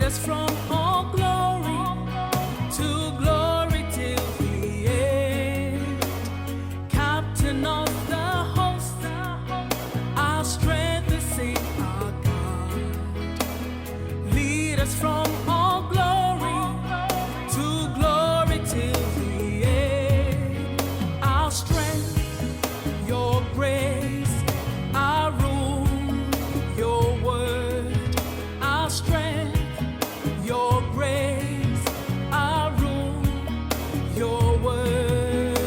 us from all glory to glory till the end. Captain of the host, our strength is in our God. Lead us from all glory to glory till the end. Our strength, your grace, our room, your word. Our strength, your grace, our room, your word.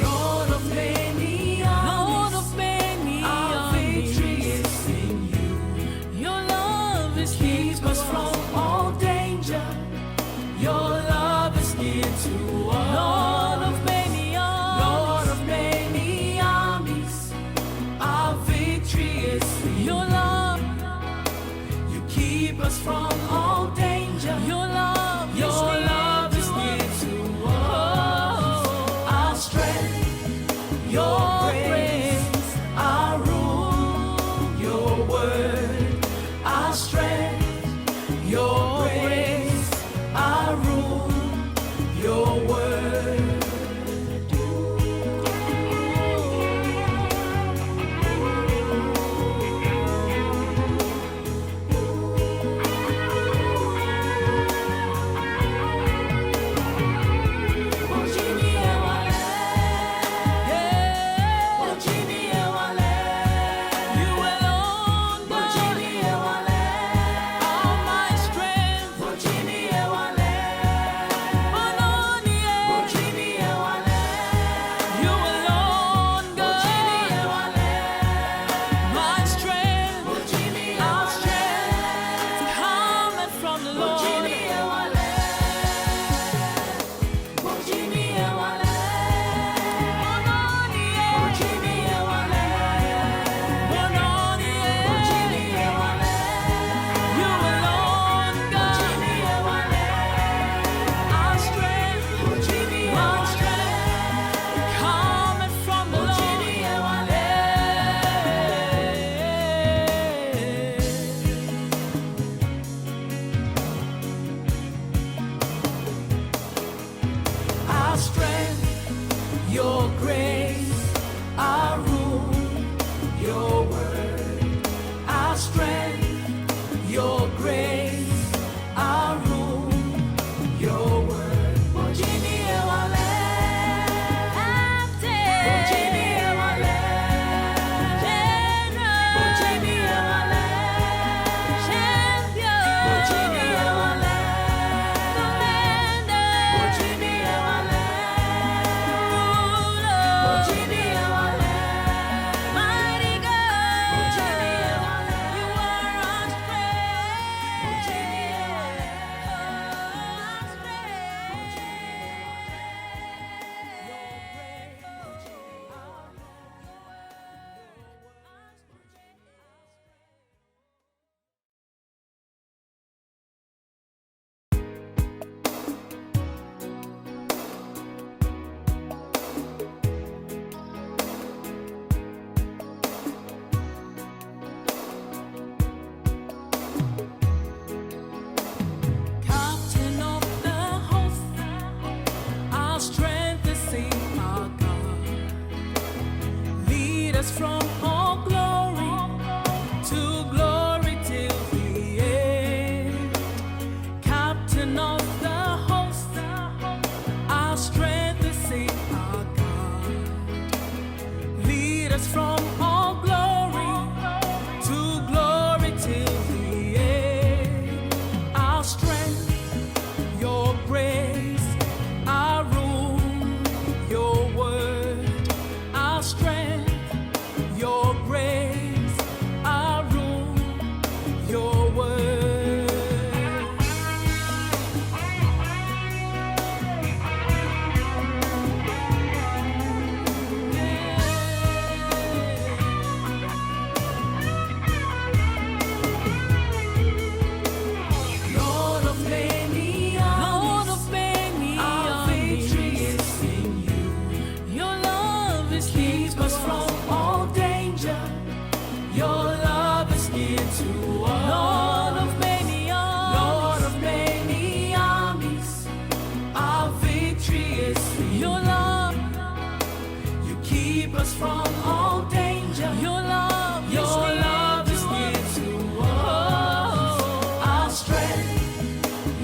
Lord of many armies, our victory is in you. Your love is keeps us from all danger. Your love is near to us. Lord of many armies, our victory is in your love. You keep us from all danger. Your love is near to us. Our strength, your grace, our rule, your word. Our strength, your grace, our rule, your word. You alone, all my strength.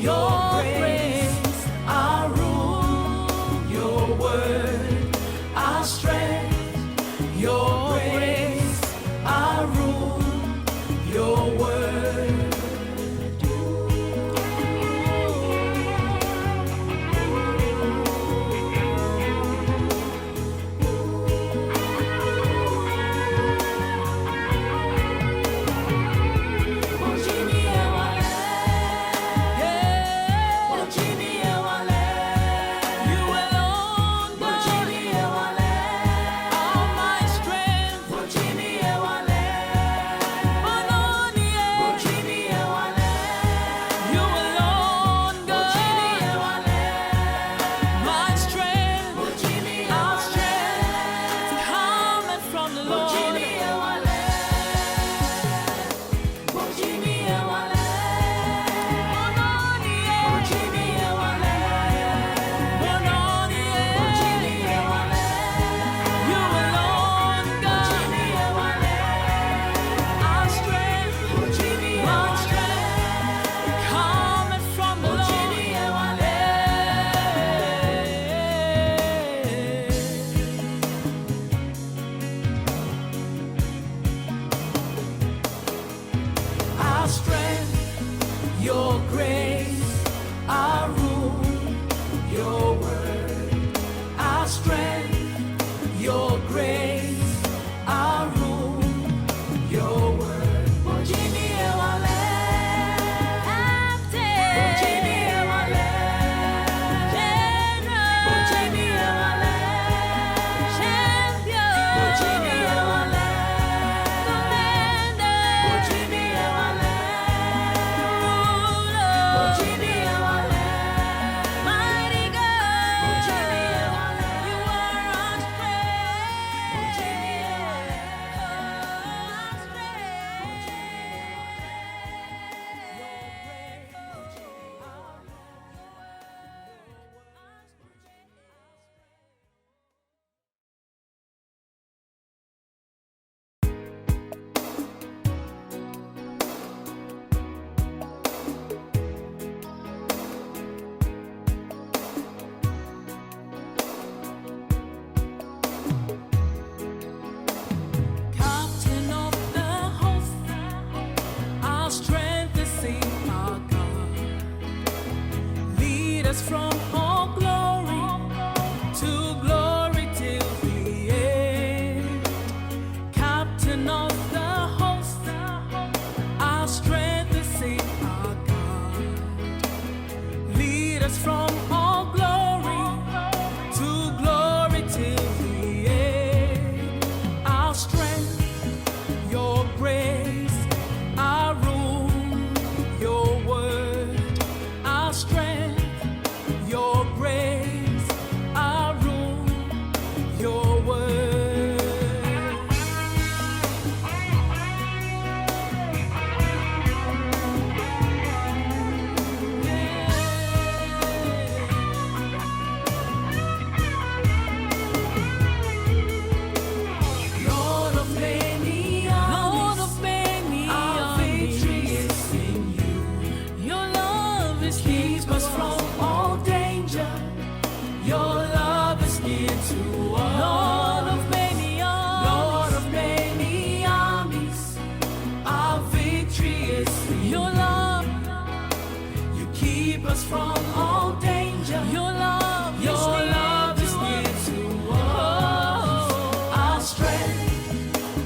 Your grace, our rule. Your word, our strength. Your grace, our rule. Your word. Your grace, our rule, your word, our strength, your grace, our rule, your word. Bojini ewale, Bojini ewale, Bojini ewale, Bojini ewale, Bojini ewale. From all glory to glory till the end. Captain of the host, our strength is in our God. Lead us from all glory to glory till the end. Our strength, your grace, our rule, your word, our strength. Your grace, our rule, your word. Lord of many armies, our victory is in you. Your love is keeps us from all danger. Your love is near to us. Lord of many armies, our victory is in your love. You keep us from all danger. Your love is near to us. Our strength,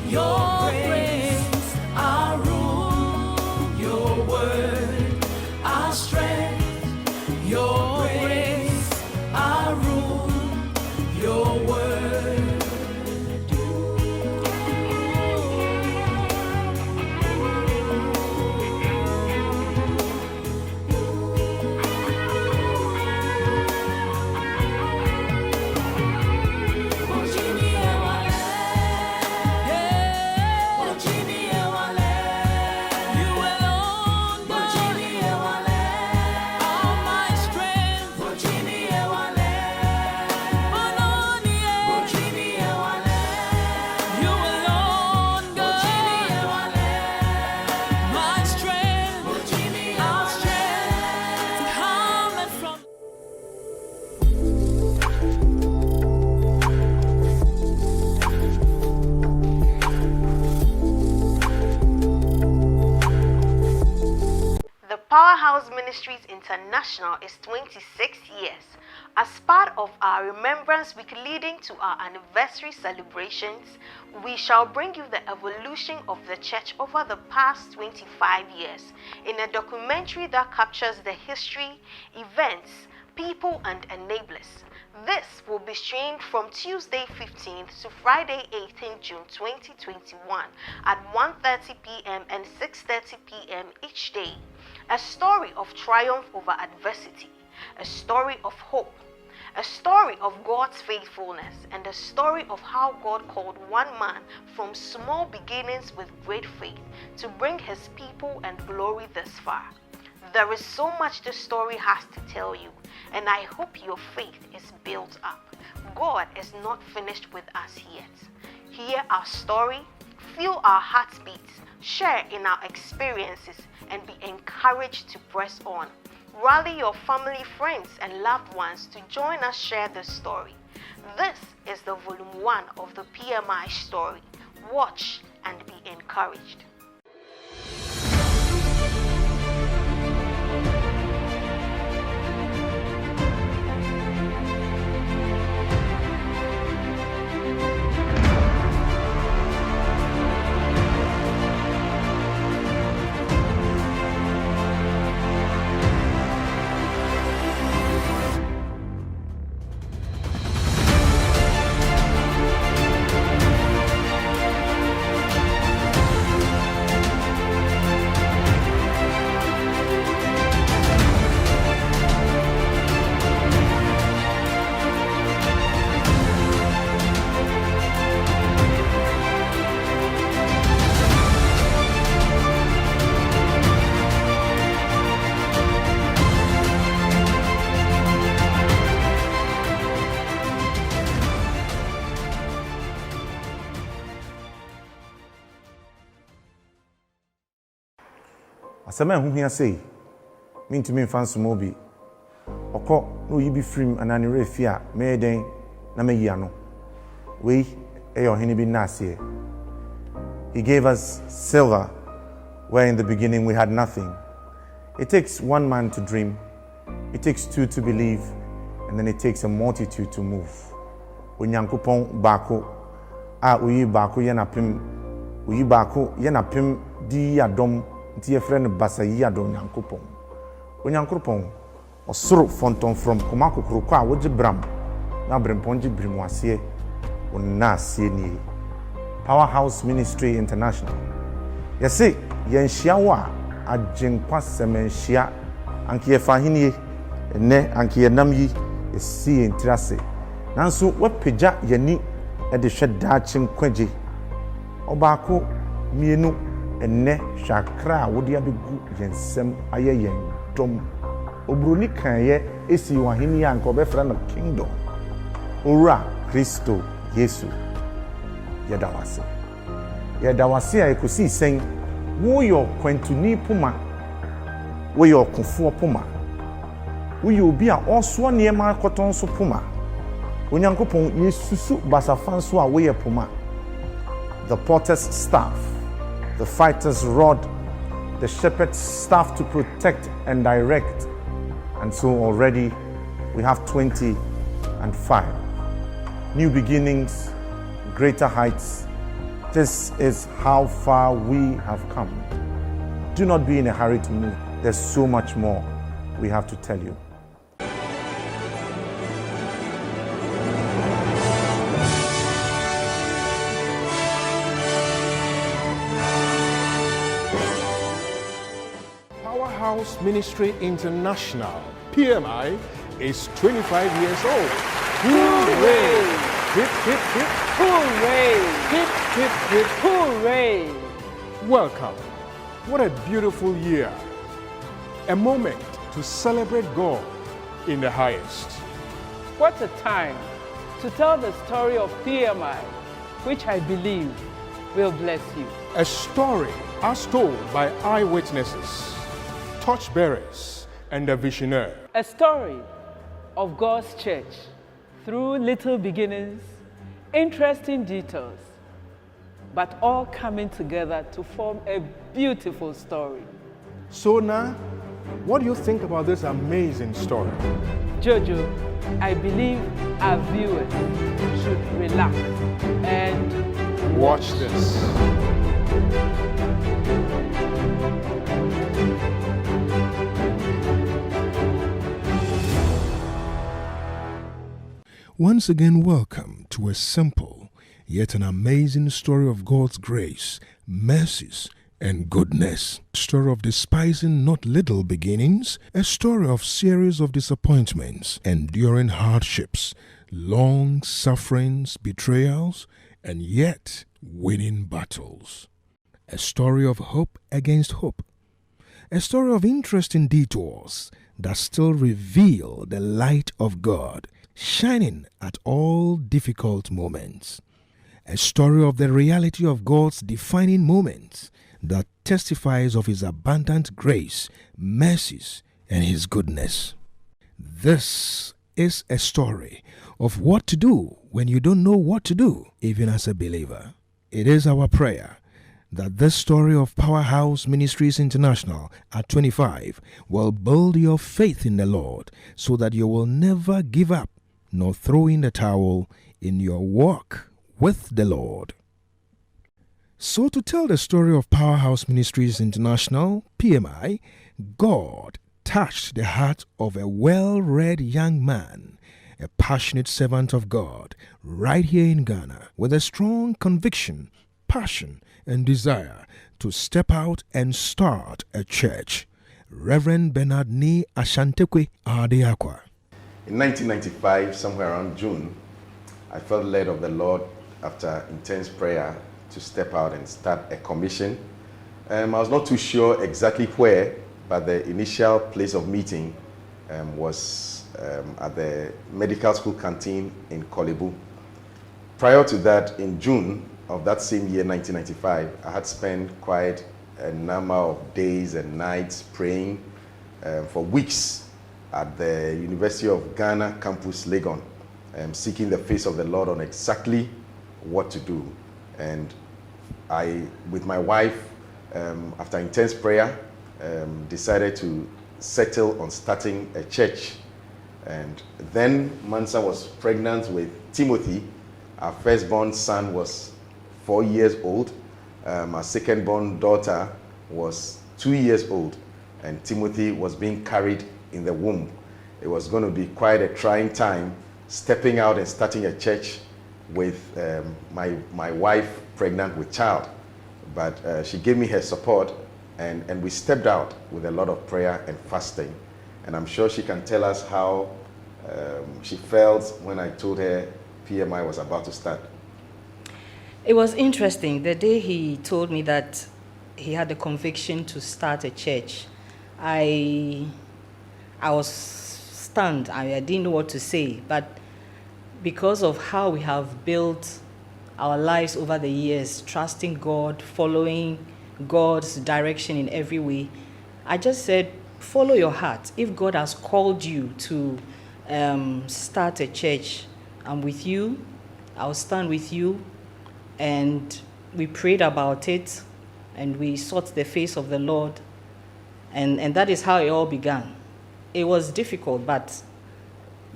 your grace, our rule, your word, our strength, your grace, our rule, your word. Powerhouse Ministries International is 26 years. As part of our Remembrance Week leading to our anniversary celebrations, we shall bring you the evolution of the church over the past 25 years in a documentary that captures the history, events, people, and enablers. This will be streamed from Tuesday 15th to Friday 18th June 2021 at 1:30 p.m. and 6:30 p.m. each day. A story of triumph over adversity, a story of hope, a story of God's faithfulness, and a story of how God called one man from small beginnings with great faith to bring his people and glory this far. There is so much the story has to tell you, and I hope your faith is built up. God is not finished with us yet. Hear our story, feel our heartbeats, share in our experiences, and be encouraged to press on. Rally your family, friends, and loved ones to join us share the story. This is the volume 1 of the PMI Story. Watch and be encouraged. Asema hu hia sei mintumi mfa nsomo bi okọ no yi bi frim anani refi a meden na mayi ano we eyo hini bi nasie. He gave us silver where in the beginning we had nothing. It takes one man to dream, it takes two to believe, and then it takes a multitude to move. Onyankopon baako a uyi baako ye na pem uyi baako ye na pem di adom nti ye frɛ no basa yi adom Onyankopon. Onyankopon osoro fonton from koma kokoroko a wogi bram na brempon gi brim wase onna asie nie. Powerhouse Ministry International. Yesi yenhia wo a agenkwa semenhia anke ye fa henie enne anke ye nam yi esi entirase nanso wapagya yani e de hwe daakye kwagye obaako mienu enne shakra wodi abegu yensem aye yen dom obroni kan ye esi wahini anka obefra no kingdom ora Kristo Yesu yedawase a ekosi sen wo yo kwantuni puma wo yo kofo puma wo yo obi a oso niema akoton so puma Onyankopon yesusu basafanso a wo ye puma. The potter's staff, the fighter's rod, the shepherd's staff to protect and direct. And so already we have 20 and 5. New beginnings, greater heights. This is how far we have come. Do not be in a hurry to move. There's so much more we have to tell you. Powerhouse Ministry International, PMI, is 25 years old. Hooray! Hip, hip, hip. Hooray! Hip, hip, hip. Hooray! Welcome. What a beautiful year. A moment to celebrate God in the highest. What a time to tell the story of PMI, which I believe will bless you. A story as told by eyewitnesses, torchbearers, and a visionary. A story of God's church through little beginnings, interesting details, but all coming together to form a beautiful story. So now, What do you think about this amazing story? Jojo, I believe our viewers should relax and Watch this. Once again, welcome to a simple yet an amazing story of God's grace, mercies, and goodness. A story of despising not little beginnings, a story of series of disappointments, enduring hardships, long sufferings, betrayals, and yet winning battles. A story of hope against hope. A story of interesting detours that still reveal the light of God shining at all difficult moments. A story of the reality of God's defining moments that testifies of His abundant grace, mercies, and His goodness. This is a story of what to do when you don't know what to do, even as a believer. It is our prayer that this story of Powerhouse Ministries International at 25 will build your faith in the Lord so that you will never give up nor throw in the towel in your walk with the Lord. So to tell the story of Powerhouse Ministries International, PMI, God touched the heart of a well-read young man, a passionate servant of God, right here in Ghana, with a strong conviction, passion, and desire to step out and start a church. Reverend Bernard Ni Ashantekwe Adeakwa. In 1995, somewhere around June, I felt led of the Lord after intense prayer to step out and start a commission. I was not too sure exactly where, but the initial place of meeting was at the medical school canteen in Kolebu. Prior to that, in June of that same year, 1995, I had spent quite a number of days and nights praying for weeks at the University of Ghana campus, Legon, seeking the face of the Lord on exactly what to do. And I, with my wife, after intense prayer, decided to settle on starting a church. And then Mansa was pregnant with Timothy. Our firstborn son was 4 years old. Our second-born daughter was 2 years old. And Timothy was being carried in the womb. It was going to be quite a trying time stepping out and starting a church with my wife pregnant with child. But she gave me her support, and we stepped out with a lot of prayer and fasting. And I'm sure she can tell us how she felt when I told her PMI was about to start. It was interesting. The day he told me that he had the conviction to start a church, I was stunned. I didn't know what to say. But because of how we have built our lives over the years, trusting God, following God's direction in every way, I just said, follow your heart. If God has called you to start a church, I'm with you. I'll stand with you. And we prayed about it, and we sought the face of the Lord. And that is how it all began. It was difficult, but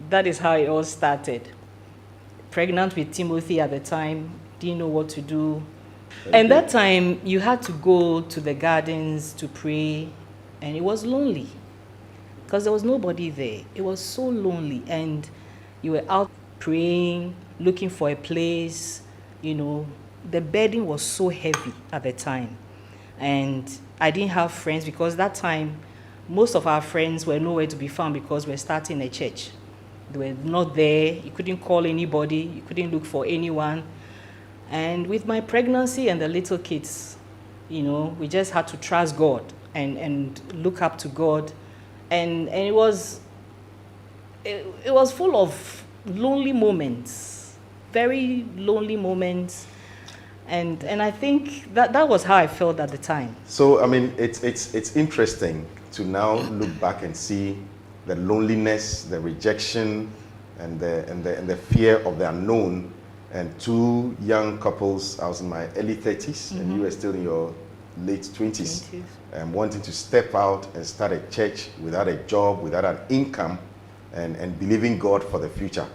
that is how it all started. Pregnant with Timothy at the time, didn't know what to do. And that time, you had to go to the gardens to pray, and it was lonely because there was nobody there. It was so lonely, and you were out praying, looking for a place. You know, the burden was so heavy at the time. And I didn't have friends because that time, most of our friends were nowhere to be found because we're starting a church. They were not there. You couldn't call anybody. You couldn't look for anyone. And with my pregnancy and the little kids, you know, we just had to trust God and look up to God. And it was full of lonely moments, very lonely moments. And I think that was how I felt at the time. So, I mean, it's interesting to now look back and see the loneliness, the rejection, and the fear of the unknown. And two young couples, I was in my early 30s, and you were still in your late 20s, wanting to step out and start a church without a job, without an income, and believing God for the future.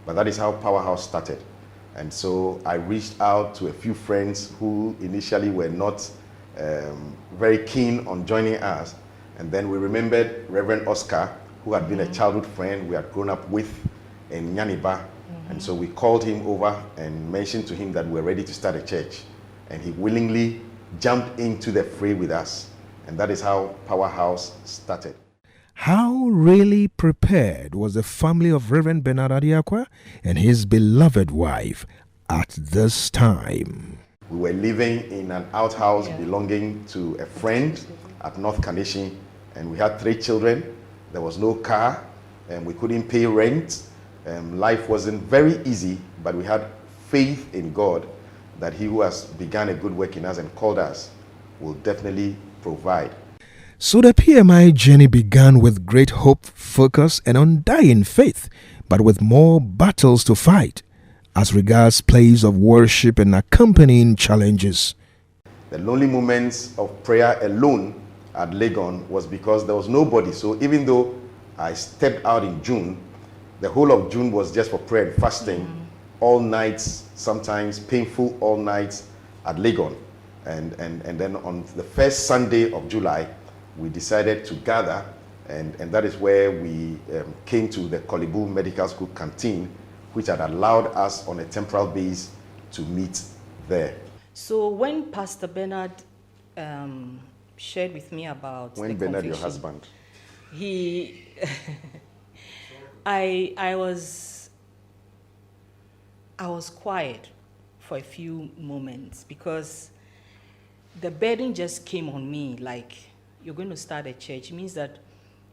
But that is how Powerhouse started. And so I reached out to a few friends who initially were not very keen on joining us. And then we remembered Reverend Oscar, who had been a childhood friend we had grown up with in Nyaniba. And so we called him over and mentioned to him that we're ready to start a church. And he willingly jumped into the fray with us. And that is how Powerhouse started. How really prepared was the family of Reverend Bernard Adiakwa and his beloved wife at this time? We were living in an outhouse belonging to a friend at North Kaneshie, and we had 3 children. There was no car, and we couldn't pay rent. Life wasn't very easy, but we had faith in God that he who has begun a good work in us and called us will definitely provide. So the PMI journey began with great hope, focus, and undying faith, but with more battles to fight as regards place of worship and accompanying challenges. The lonely moments of prayer alone at Legon was because there was nobody. So even though I stepped out in June, the whole of June was just for prayer and fasting, all nights, sometimes painful all nights at Legon. And then on the first Sunday of July, we decided to gather, and that is where we came to the Kolibu Medical School canteen, which had allowed us on a temporal base to meet there. So when Pastor Bernard shared with me about when the Bernard, your conviction, husband, he, I was quiet for a few moments because the burden just came on me like, you're going to start a church. It means that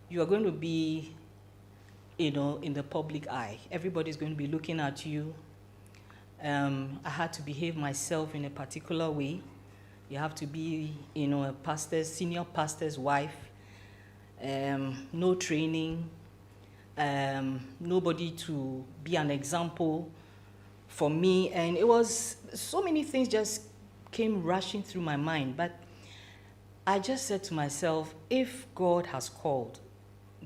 you are going to be, in the public eye. Everybody's going to be looking at you. I had to behave myself in a particular way. You have to be, a senior pastor's wife. No training. Nobody to be an example for me. And it was, so many things just came rushing through my mind. But I just said to myself, if God has called,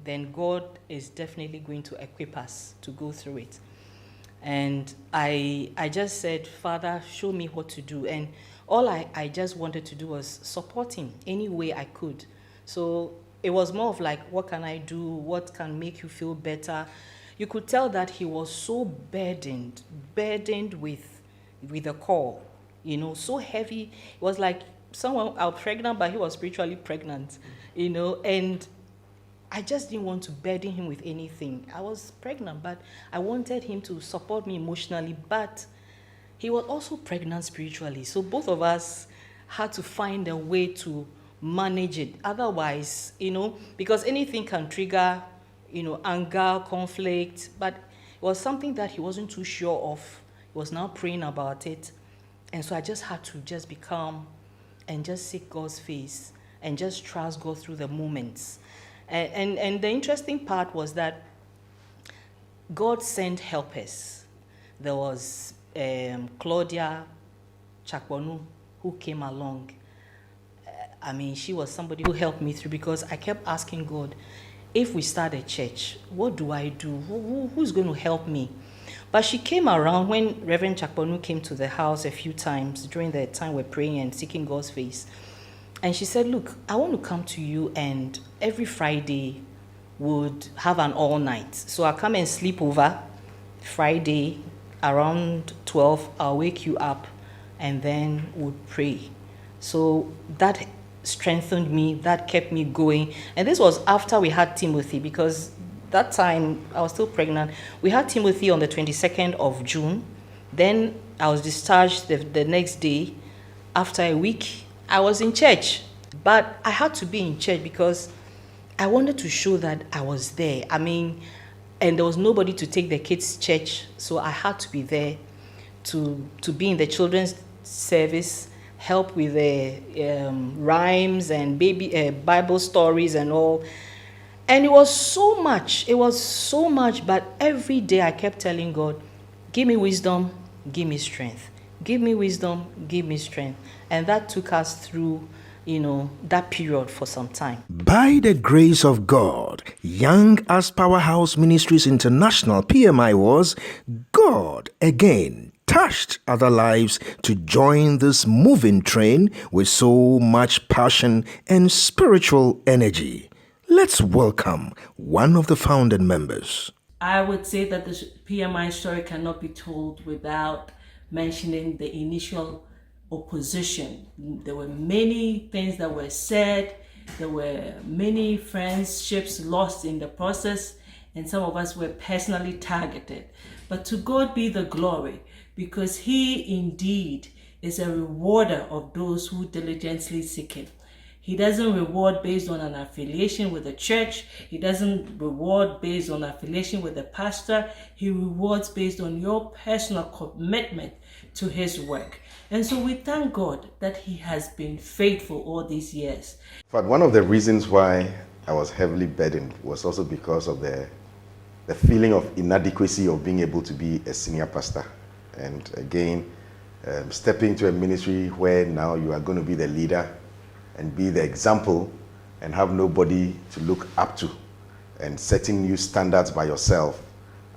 then God is definitely going to equip us to go through it. And I just said, Father, show me what to do. And all I just wanted to do was support him any way I could. So it was more of like, what can I do? What can make you feel better? You could tell that he was so burdened with the call, so heavy. It was like someone, I was pregnant, but he was spiritually pregnant, and I just didn't want to burden him with anything. I was pregnant, but I wanted him to support me emotionally, but he was also pregnant spiritually. So both of us had to find a way to manage it. Otherwise, because anything can trigger, anger, conflict, but it was something that he wasn't too sure of. He was now praying about it. And so I just had to just be calm and just seek God's face and just trust God through the moments. And the interesting part was that God sent helpers. There was Claudia Chakbonu who came along. She was somebody who helped me through because I kept asking God, if we start a church, what do I do? Who's going to help me? But she came around when Reverend Chakbonu came to the house a few times during the time we're praying and seeking God's face. And she said, look, I want to come to you, and every Friday would have an all night. So I'll come and sleep over Friday around 12. I'll wake you up and then would pray. So that strengthened me, that kept me going. And this was after we had Timothy, because that time I was still pregnant. We had Timothy on the 22nd of June. Then I was discharged the next day. After a week, I was in church. But I had to be in church because I wanted to show that I was there. And there was nobody to take the kids' church, so I had to be there to be in the children's service, help with the rhymes and Bible stories and all. And it was so much, but every day I kept telling God, give me wisdom, give me strength. Give me wisdom, give me strength. And that took us through that period for some time. By the grace of God, young as Powerhouse Ministries International PMI was, God again touched other lives to join this moving train with so much passion and spiritual energy. Let's welcome one of the founding members. I would say that the PMI story cannot be told without mentioning the initial opposition. There were many things that were said, there were many friendships lost in the process, and some of us were personally targeted. But to God be the glory, because He indeed is a rewarder of those who diligently seek Him. He doesn't reward based on an affiliation with the church. He doesn't reward based on affiliation with the pastor. He rewards based on your personal commitment to His work. And so we thank God that He has been faithful all these years. But one of the reasons why I was heavily burdened was also because of the feeling of inadequacy of being able to be a senior pastor. And again, stepping into a ministry where now you are going to be the leader and be the example and have nobody to look up to and setting new standards by yourself.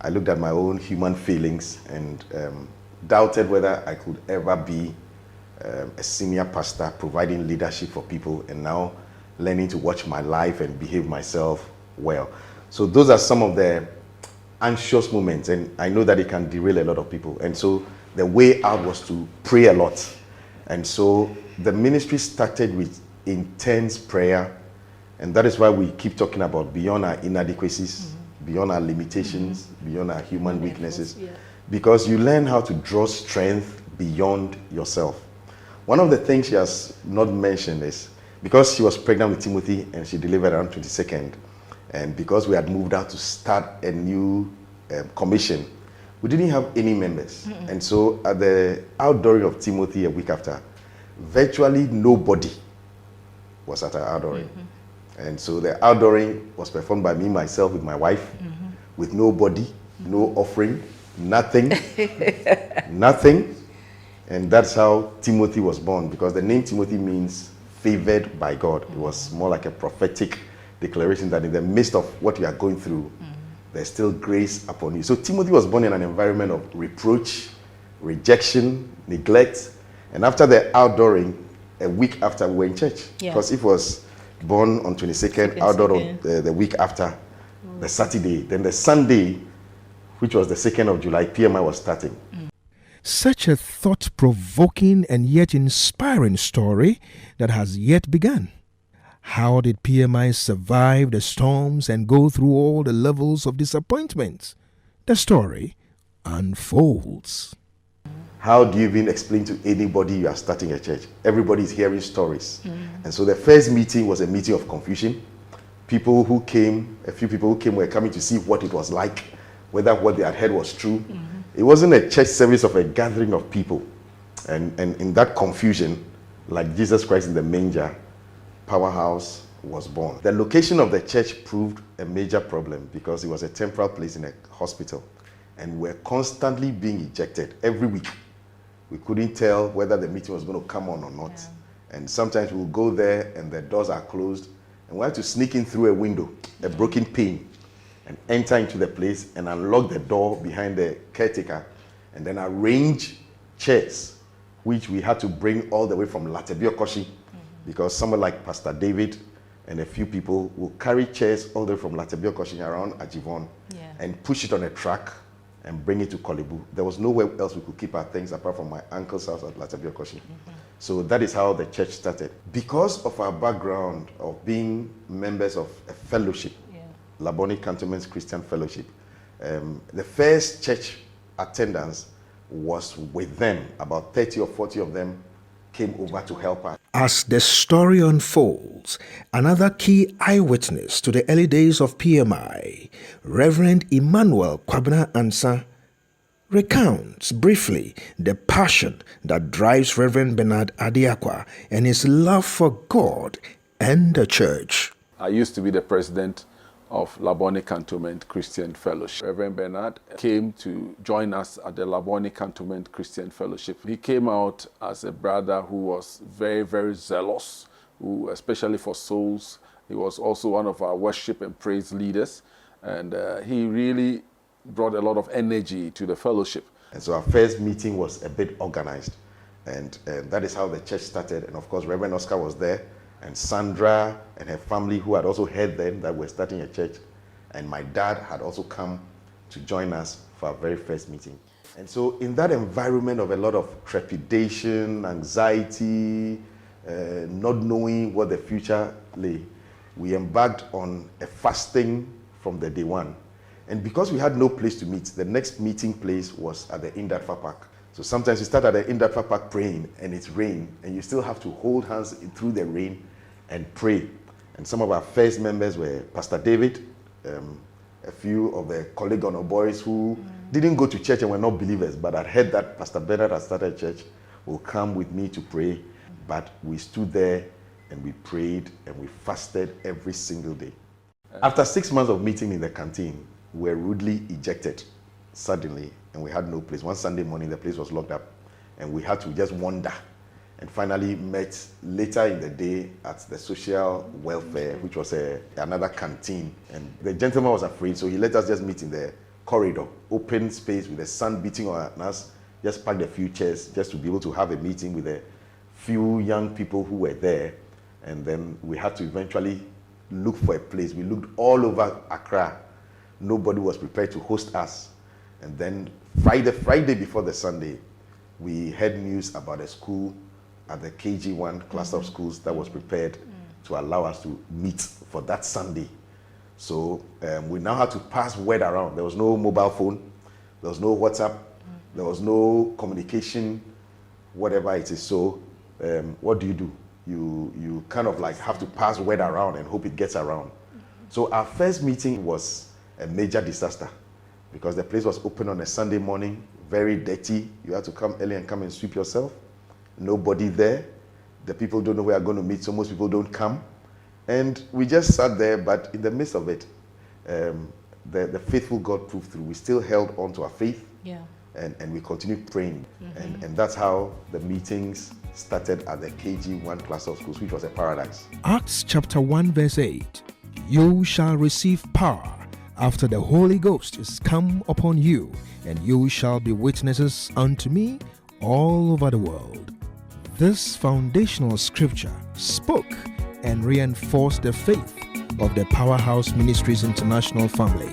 I looked at my own human feelings and doubted whether I could ever be a senior pastor providing leadership for people and now learning to watch my life and behave myself well. So those are some of the anxious moments, and I know that it can derail a lot of people. And so the way out was to pray a lot. And so the ministry started with intense prayer, and that is why we keep talking about beyond our inadequacies, beyond our limitations, beyond our human weaknesses, because you learn how to draw strength beyond yourself. One of the things she has not mentioned is because she was pregnant with Timothy and she delivered around 22nd, and because we had moved out to start a new commission, we didn't have any members. And so at the outdooring of Timothy a week after, virtually nobody was at our outdooring. And so the outdooring was performed by me, myself, with my wife, with nobody, no offering, nothing, nothing. And that's how Timothy was born, because the name Timothy means favored by God. It was more like a prophetic declaration that in the midst of what you are going through, there's still grace upon you. So Timothy was born in an environment of reproach, rejection, neglect. And after the outdooring, a week after, we were in church. Because it was born on 22nd, outdoor on the week after, the Saturday. Then the Sunday, which was the 2nd of July, PMI was starting. Such a thought-provoking and yet inspiring story that has yet begun. How did PMI survive the storms and go through all the levels of disappointment? The story unfolds. How do you even explain to anybody you are starting a church? Everybody is hearing stories. And so the first meeting was a meeting of confusion. People who came, a few people who came were coming to see what it was like, whether what they had heard was true. It wasn't a church service of a gathering of people. And in that confusion, like Jesus Christ in the manger, Powerhouse was born. The location of the church proved a major problem because it was a temporal place in a hospital. And we were constantly being ejected every week. We couldn't tell whether the meeting was going to come on or not. And sometimes we'll go there and the doors are closed. And we have to sneak in through a window, a broken pane, and enter into the place and unlock the door behind the caretaker and then arrange chairs, which we had to bring all the way from Latebiokoshi, because someone like Pastor David and a few people will carry chairs all the way from Latebiokoshi around Ajivon and push it on a truck and bring it to Kolebu. There was nowhere else we could keep our things apart from my uncle's house at Latebiokoshi. So that is how the church started. Because of our background of being members of a fellowship, Laboni Cantonment Christian Fellowship, the first church attendance was with them. About 30 or 40 of them came over to help us. As the story unfolds, another key eyewitness to the early days of PMI, Reverend Emmanuel Kwabena Ansa, recounts briefly the passion that drives Reverend Bernard Adiakwa and his love for God and the church. I used to be the president of Laboni Cantonment Christian Fellowship. Reverend Bernard came to join us at the Laboni Cantonment Christian Fellowship. He came out as a brother who was very, very zealous who, especially for souls, he was also one of our worship and praise leaders. And he really brought a lot of energy to the fellowship. And so our first meeting was a bit organized. And that is how the church started. And of course, Reverend Oscar was there, and Sandra and her family, who had also heard then that we're starting a church. And my dad had also come to join us for our very first meeting. And so in that environment of a lot of trepidation, anxiety, not knowing what the future lay, we embarked on a fasting from the day one. And because we had no place to meet, the next meeting place was at the Indatfa Park. So sometimes you start at the Indatfa Park praying, and it's rain, and you still have to hold hands through the rain and pray. And some of our first members were Pastor David, a few of the Kolegono boys who didn't go to church and were not believers, but had heard that Pastor Bernard had started a church, will come with me to pray. But we stood there and we prayed and we fasted every single day. After 6 months of meeting in the canteen, we were rudely ejected suddenly, and we had no place. One Sunday morning, the place was locked up, and we had to just wander. And finally met later in the day at the social welfare, which was another canteen. And the gentleman was afraid, so he let us just meet in the corridor, open space with the sun beating on us, just packed a few chairs just to be able to have a meeting with a few young people who were there. And then we had to eventually look for a place. We looked all over Accra. Nobody was prepared to host us. And then Friday before the Sunday, we heard news about a school at the KG1 cluster of schools that was prepared to allow us to meet for that Sunday. So we now had to pass word around. There was no mobile phone, there was no WhatsApp, there was no communication, whatever it is. So what do? You kind of like have to pass word around and hope it gets around. So our first meeting was a major disaster because the place was open on a Sunday morning, very dirty. You had to come early and come and sweep yourself. Nobody there. The people don't know where we're going to meet, so most people don't come. And we just sat there, but in the midst of it, the faithful God proved through. We still held on to our faith, and we continued praying. And that's how the meetings started at the KG1 class of schools, which was a paradise. Acts chapter 1 verse 8. You shall receive power after the Holy Ghost is come upon you, and you shall be witnesses unto me all over the world. This foundational scripture spoke and reinforced the faith of the Powerhouse Ministries International family.